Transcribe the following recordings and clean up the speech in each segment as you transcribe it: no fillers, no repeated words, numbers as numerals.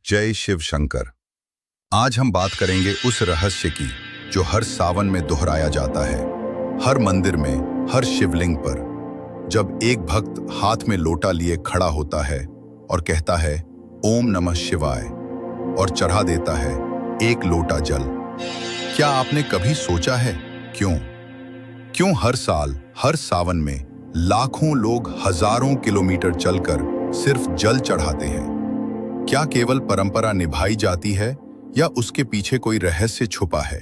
जय शिव शंकर। आज हम बात करेंगे उस रहस्य की जो हर सावन में दोहराया जाता है। हर मंदिर में, हर शिवलिंग पर जब एक भक्त हाथ में लोटा लिए खड़ा होता है और कहता है ओम नमः शिवाय और चढ़ा देता है एक लोटा जल, क्या आपने कभी सोचा है क्यों हर साल हर सावन में लाखों लोग हजारों किलोमीटर चलकर सिर्फ जल चढ़ाते हैं? क्या केवल परंपरा निभाई जाती है या उसके पीछे कोई रहस्य छुपा है?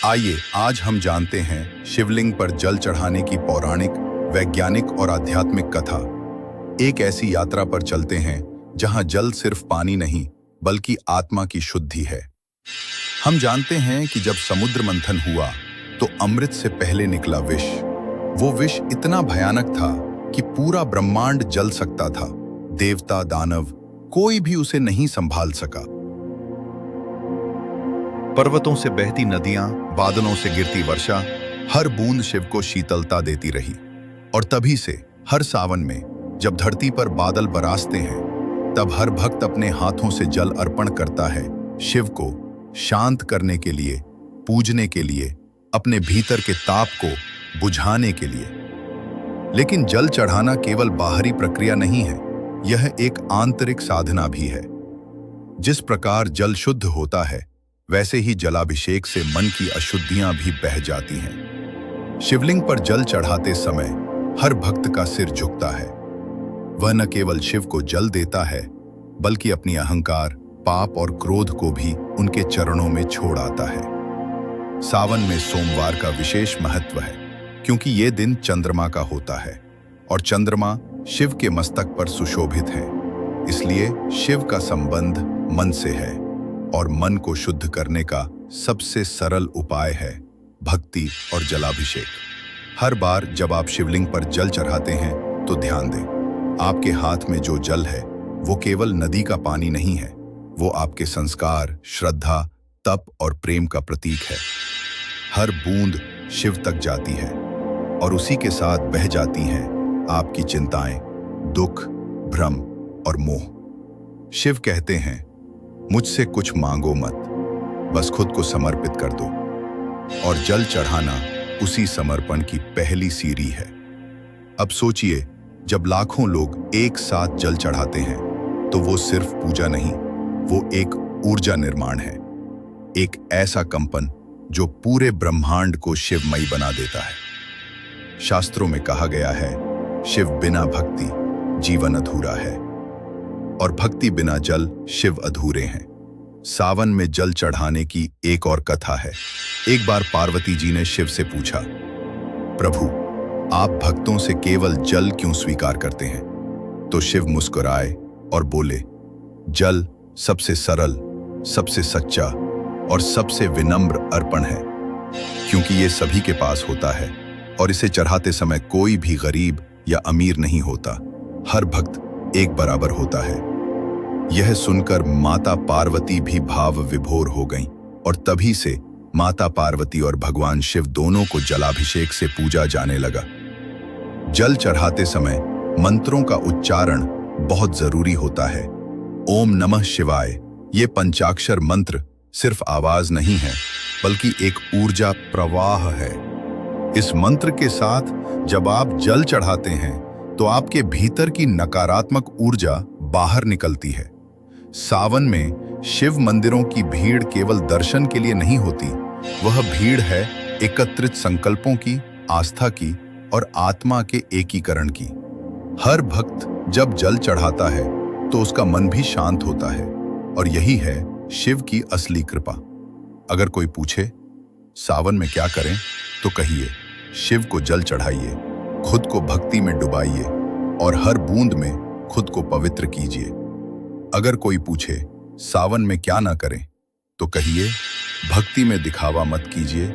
आइए आज हम जानते हैं शिवलिंग पर जल चढ़ाने की पौराणिक, वैज्ञानिक और आध्यात्मिक कथा। एक ऐसी यात्रा पर चलते हैं जहां जल सिर्फ पानी नहीं बल्कि आत्मा की शुद्धि है। हम जानते हैं कि जब समुद्र मंथन हुआ तो अमृत से पहले निकला विष। वो विष इतना भयानक था कि पूरा ब्रह्मांड जल सकता था। देवता, दानव, कोई भी उसे नहीं संभाल सका। पर्वतों से बहती नदियां, बादलों से गिरती वर्षा, हर बूंद शिव को शीतलता देती रही। और तभी से हर सावन में जब धरती पर बादल बरसते हैं, तब हर भक्त अपने हाथों से जल अर्पण करता है, शिव को शांत करने के लिए, पूजने के लिए, अपने भीतर के ताप को बुझाने के लिए। लेकिन जल चढ़ाना केवल बाहरी प्रक्रिया नहीं है, यह एक आंतरिक साधना भी है। जिस प्रकार जल शुद्ध होता है, वैसे ही जलाभिषेक से मन की अशुद्धियां भी बह जाती हैं। शिवलिंग पर जल चढ़ाते समय हर भक्त का सिर झुकता है। वह न केवल शिव को जल देता है, बल्कि अपनी अहंकार, पाप और क्रोध को भी उनके चरणों में छोड़ आता है। सावन में सोमवार का विशेष महत्व है, क्योंकि ये दिन चंद्रमा का होता है और चंद्रमा शिव के मस्तक पर सुशोभित है। इसलिए शिव का संबंध मन से है और मन को शुद्ध करने का सबसे सरल उपाय है भक्ति और जलाभिषेक। हर बार जब आप शिवलिंग पर जल चढ़ाते हैं तो ध्यान दें, आपके हाथ में जो जल है वो केवल नदी का पानी नहीं है, वो आपके संस्कार, श्रद्धा, तप और प्रेम का प्रतीक है। हर बूंद शिव तक जाती है और उसी के साथ बह जाती हैं आपकी चिंताएं, दुख, भ्रम और मोह। शिव कहते हैं, मुझसे कुछ मांगो मत, बस खुद को समर्पित कर दो। और जल चढ़ाना उसी समर्पण की पहली सीढ़ी है। अब सोचिए, जब लाखों लोग एक साथ जल चढ़ाते हैं तो वो सिर्फ पूजा नहीं, वो एक ऊर्जा निर्माण है, एक ऐसा कंपन जो पूरे ब्रह्मांड को शिवमयी बना देता है। शास्त्रों में कहा गया है, शिव बिना भक्ति जीवन अधूरा है और भक्ति बिना जल शिव अधूरे हैं। सावन में जल चढ़ाने की एक और कथा है। एक बार पार्वती जी ने शिव से पूछा, प्रभु, आप भक्तों से केवल जल क्यों स्वीकार करते हैं? तो शिव मुस्कुराए और बोले, जल सबसे सरल, सबसे सच्चा और सबसे विनम्र अर्पण है, क्योंकि ये सभी के पास होता है और इसे चढ़ाते समय कोई भी गरीब या अमीर नहीं होता, हर भक्त एक बराबर होता है। यह सुनकर माता पार्वती भी भाव विभोर हो गईं और तभी से माता पार्वती और भगवान शिव दोनों को जलाभिषेक से पूजा जाने लगा। जल चढ़ाते समय मंत्रों का उच्चारण बहुत जरूरी होता है। ओम नमः शिवाय, ये पंचाक्षर मंत्र सिर्फ आवाज नहीं है, बल्कि एक ऊर्जा प्रवाह है। इस मंत्र के साथ जब आप जल चढ़ाते हैं तो आपके भीतर की नकारात्मक ऊर्जा बाहर निकलती है। सावन में शिव मंदिरों की भीड़ केवल दर्शन के लिए नहीं होती, वह भीड़ है एकत्रित संकल्पों की, आस्था की और आत्मा के एकीकरण की। हर भक्त जब जल चढ़ाता है तो उसका मन भी शांत होता है और यही है शिव की असली कृपा। अगर कोई पूछे सावन में क्या करें, तो कहिए, शिव को जल चढ़ाइए, खुद को भक्ति में डुबाइए और हर बूंद में खुद को पवित्र कीजिए। अगर कोई पूछे सावन में क्या ना करें, तो कहिए, भक्ति में दिखावा मत कीजिए,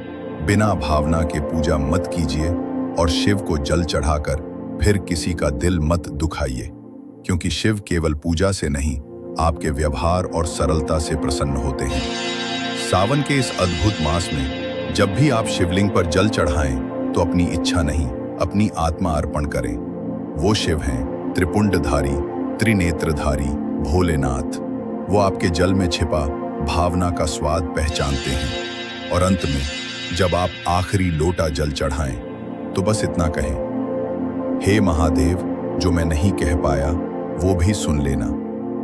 बिना भावना के पूजा मत कीजिए और शिव को जल चढ़ाकर फिर किसी का दिल मत दुखाइए, क्योंकि शिव केवल पूजा से नहीं, आपके व्यवहार और सरलता से प्रसन्न होते हैं। सावन के इस अद्भुत मास में जब भी आप शिवलिंग पर जल चढ़ाएं तो अपनी इच्छा नहीं, अपनी आत्मा अर्पण करें। वो शिव हैं त्रिपुंडधारी, त्रिनेत्रधारी, भोलेनाथ। वो आपके जल में छिपा भावना का स्वाद पहचानते हैं। और अंत में जब आप आखिरी लोटा जल चढ़ाएं तो बस इतना कहें, हे महादेव, जो मैं नहीं कह पाया वो भी सुन लेना,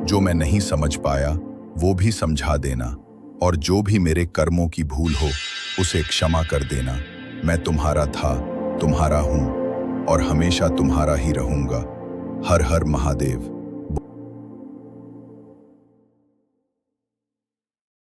जो मैं नहीं समझ पाया वो भी समझा देना, और जो भी मेरे कर्मों की भूल हो उसे क्षमा कर देना। मैं तुम्हारा था, तुम्हारा हूं और हमेशा तुम्हारा ही रहूंगा। हर हर महादेव।